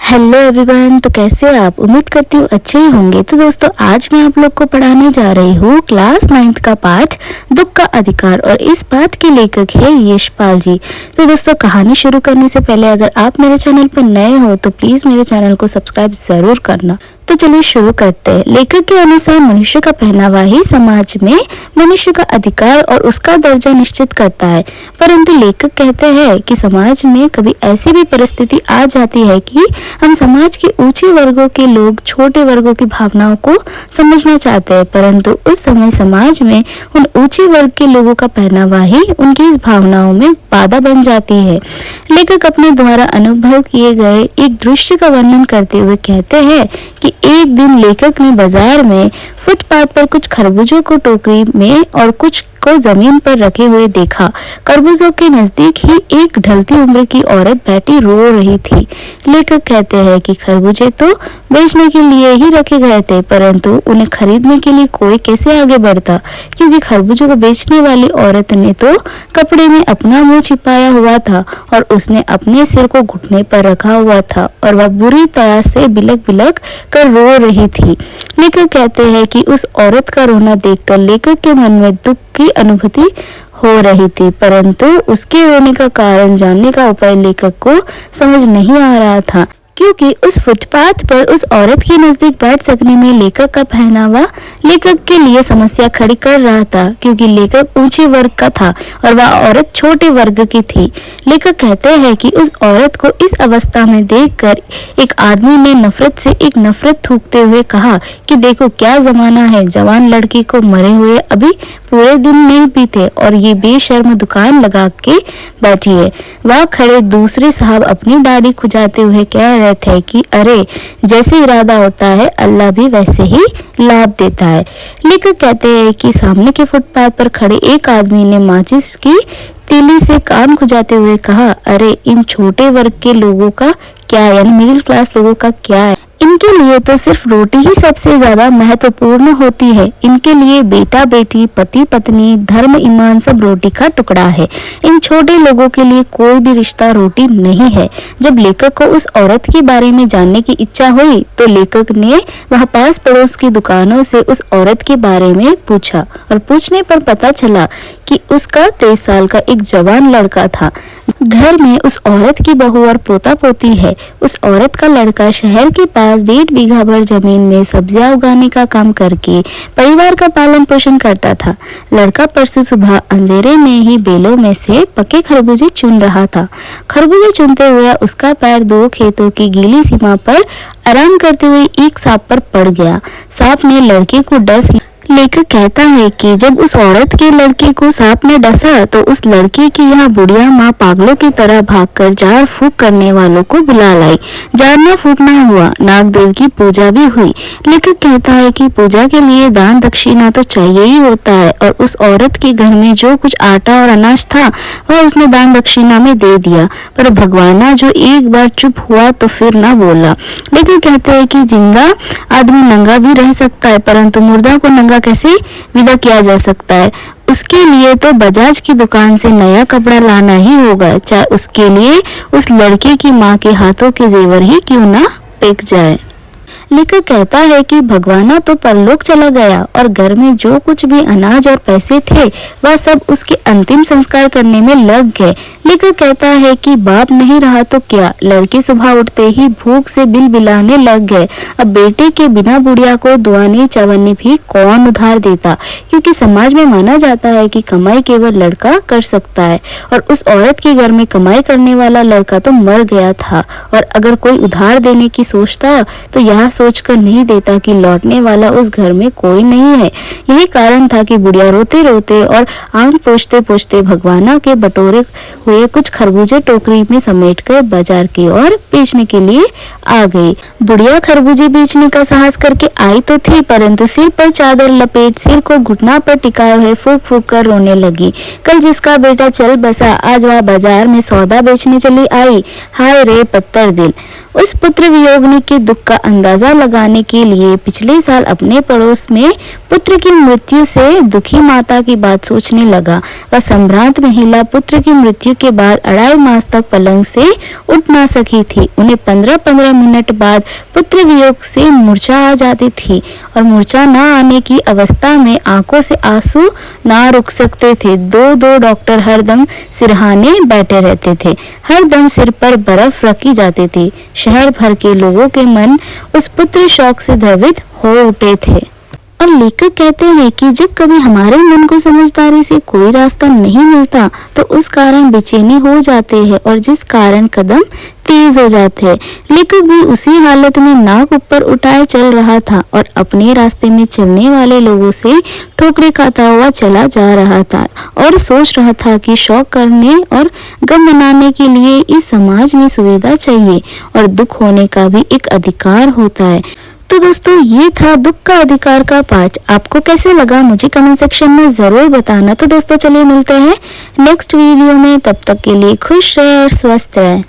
Hello everyone. तो कैसे आप? उम्मीद करती हूँ अच्छे ही होंगे। तो दोस्तों आज मैं आप लोग को पढ़ाने जा रही हूँ क्लास 9th का पाठ दुख का अधिकार और इस पाठ के लेखक है यशपाल जी। तो दोस्तों कहानी शुरू करने से पहले अगर आप मेरे चैनल पर नए हो तो प्लीज मेरे चैनल को सब्सक्राइब जरूर करना। तो चलिए शुरू करते हैं। लेखक के अनुसार मनुष्य का पहनावा ही समाज में मनुष्य का अधिकार और उसका दर्जा निश्चित करता है, परंतु लेखक कहते हैं कि समाज में कभी ऐसी भी परिस्थिति आ जाती है कि हम समाज के ऊंचे वर्गों के लोग छोटे वर्गों की भावनाओं को समझना चाहते हैं, परंतु उस समय समाज में उन ऊंचे वर्ग के लोगों का पहनावा ही उनकी इस भावनाओं में बाधा बन जाती है। लेखक अपने द्वारा अनुभव किए गए एक दृश्य का वर्णन करते हुए कहते हैं कि एक दिन लेखक ने बाजार में फुटपाथ पर कुछ खरबूजों को टोकरी में और कुछ को जमीन पर रखे हुए देखा। खरबूजों के नजदीक ही एक ढलती उम्र की औरत बैठी रो रही थी। लेखक कहते हैं कि खरबूजे तो बेचने के लिए ही रखे गए थे, परंतु उन्हें खरीदने के लिए कोई कैसे आगे बढ़ता, क्योंकि खरबूजों को बेचने वाली औरत ने तो कपड़े में अपना मुंह छिपाया हुआ था और उसने अपने सिर को घुटने पर रखा हुआ था और वह बुरी तरह से बिलक बिलक कर रो रही थी। लेखक कहते हैं कि उस औरत का रोना देखकर लेखक के मन में दुख की अनुभूति हो रही थी, परंतु उसके रोने का कारण जानने का उपाय लेखक को समझ नहीं आ रहा था, क्योंकि उस फुटपाथ पर उस औरत के नजदीक बैठ सकने में लेखक का पहनावा लेखक के लिए समस्या खड़ी कर रहा था, क्योंकि लेखक ऊंचे वर्ग का था और वह औरत छोटे वर्ग की थी। लेखक कहते हैं कि उस औरत को इस अवस्था में देखकर एक आदमी ने नफरत से एक नफरत थूकते हुए कहा कि देखो क्या जमाना है, जवान लड़की को मरे हुए अभी पूरे दिन नहीं पीते और ये बेशर्म दुकान लगा के बैठी है। वह खड़े दूसरे साहब अपनी दाढ़ी खुजाते हुए कह रहे थे कि अरे जैसे इरादा होता है अल्लाह भी वैसे ही लाभ देता है। लेखक कहते हैं कि सामने के फुटपाथ पर खड़े एक आदमी ने माचिस की तीली से कान खुजाते हुए कहा, अरे इन छोटे वर्ग के लोगों का क्या, यानी मिडिल क्लास लोगों का क्या है, इनके लिए तो सिर्फ रोटी ही सबसे ज्यादा महत्वपूर्ण होती है। इनके लिए बेटा बेटी पति पत्नी धर्म ईमान सब रोटी का टुकड़ा है। इन छोटे लोगों के लिए कोई भी रिश्ता रोटी नहीं है। जब लेखक को उस औरत के बारे में जानने की इच्छा हुई तो लेखक ने वह पास पड़ोस की दुकानों से उस औरत के बारे में पूछा और पूछने पर पता चला कि उसका 23 साल का एक जवान लड़का था। घर में उस औरत की बहू और पोता पोती है। उस औरत का लड़का शहर के पास 1.5 बीघा भर जमीन में सब्जियां उगाने का काम करके परिवार का पालन पोषण करता था। लड़का परसों सुबह अंधेरे में ही बेलों में से पके खरबूजे चुन रहा था। खरबूजे चुनते हुए उसका पैर 2 खेतों की गीली सीमा पर आराम करते हुए एक सांप पर पड़ गया। सांप ने लड़के को डस। लेखक कहता है कि जब उस औरत के लड़के को सांप ने डसा तो उस लड़के की यहाँ बुढ़िया माँ पागलों की तरह भागकर झाड़ फूंक करने वालों को बुला लाई। झाड़ना फूंकना हुआ, नागदेव की पूजा भी हुई। लेखक कहता है कि पूजा के लिए दान दक्षिणा तो चाहिए ही होता है और उस औरत के घर में जो कुछ आटा और अनाज था वह उसने दान दक्षिणा में दे दिया, पर भगवाना जो एक बार चुप हुआ तो फिर ना बोला। लेखक कहते हैं कि जिंदा आदमी नंगा भी रह सकता है, परंतु मुर्दा को नंगा कैसे विदा किया जा सकता है। उसके लिए तो बजाज की दुकान से नया कपड़ा लाना ही होगा, चाहे उसके लिए उस लड़के की माँ के हाथों के जेवर ही क्यों ना बिक जाए। लेखक कहता है कि भगवाना तो परलोक चला गया और घर में जो कुछ भी अनाज और पैसे थे वह सब उसके अंतिम संस्कार करने में लग गए। लेखक कहता है कि बाप नहीं रहा तो क्या, लड़के सुबह उठते ही भूख से बिलबिलाने लग गए। अब बेटे के बिना बुढ़िया को दुआनी चवन्नी भी कौन उधार देता, क्योंकि समाज में माना जाता है कि कमाई केवल लड़का कर सकता है और उस औरत के घर में कमाई करने वाला लड़का तो मर गया था और अगर कोई उधार देने की सोचता तो यह सोचकर नहीं देता कि लौटने वाला उस घर में कोई नहीं है। यही कारण था कि बुढ़िया रोते रोते और आंख पोंछते पोंछते भगवाना के बटोरे हुए कुछ खरबूजे टोकरी में समेटकर बाजार की ओर बेचने के लिए आ गई। बुढ़िया खरबूजे बेचने का साहस करके आई तो थी, परंतु सिर पर चादर लपेट सिर को घुटना पर टिकाए हुए फूंक फूंक कर रोने लगी। कल जिसका बेटा चल बसा आज वह बाजार में सौदा बेचने चली आई। हाय रे पत्थर दिल। उस पुत्र वियोगनी के दुख का अंदाजा पता लगाने के लिए पिछले साल अपने पड़ोस में पुत्र की मृत्यु से दुखी माता की बात सोचने लगा। वह संभ्रांत महिला पुत्र की मृत्यु के बाद 2.5 मास तक पलंग से उठ ना सकी थी। उन्हें 15-15 मिनट बाद पुत्र वियोग से मूर्छा आ जाती थी और मूर्छा न आने की अवस्था में आंखों से आंसू ना रुक सकते थे। दो डॉक्टर हरदम सिरहाने बैठे रहते थे, हरदम सिर पर बर्फ रखी जाती थी। शहर भर के लोगों के मन उस पुत्र शोक से द्रवित हो उठे थे। और लेखक कहते हैं कि जब कभी हमारे मन को समझदारी से कोई रास्ता नहीं मिलता तो उस कारण बेचैनी हो जाते हैं और जिस कारण कदम तेज हो जाते हैं। लेखक भी उसी हालत में नाक ऊपर उठाए चल रहा था और अपने रास्ते में चलने वाले लोगों से ठोकरें खाता हुआ चला जा रहा था और सोच रहा था कि शौक करने और गम मनाने के लिए इस समाज में सुविधा चाहिए और दुख होने का भी एक अधिकार होता है। तो दोस्तों ये था दुख का अधिकार का पाठ। आपको कैसे लगा मुझे कमेंट सेक्शन में जरूर बताना। तो दोस्तों चलिए मिलते हैं नेक्स्ट वीडियो में, तब तक के लिए खुश रहे और स्वस्थ रहे।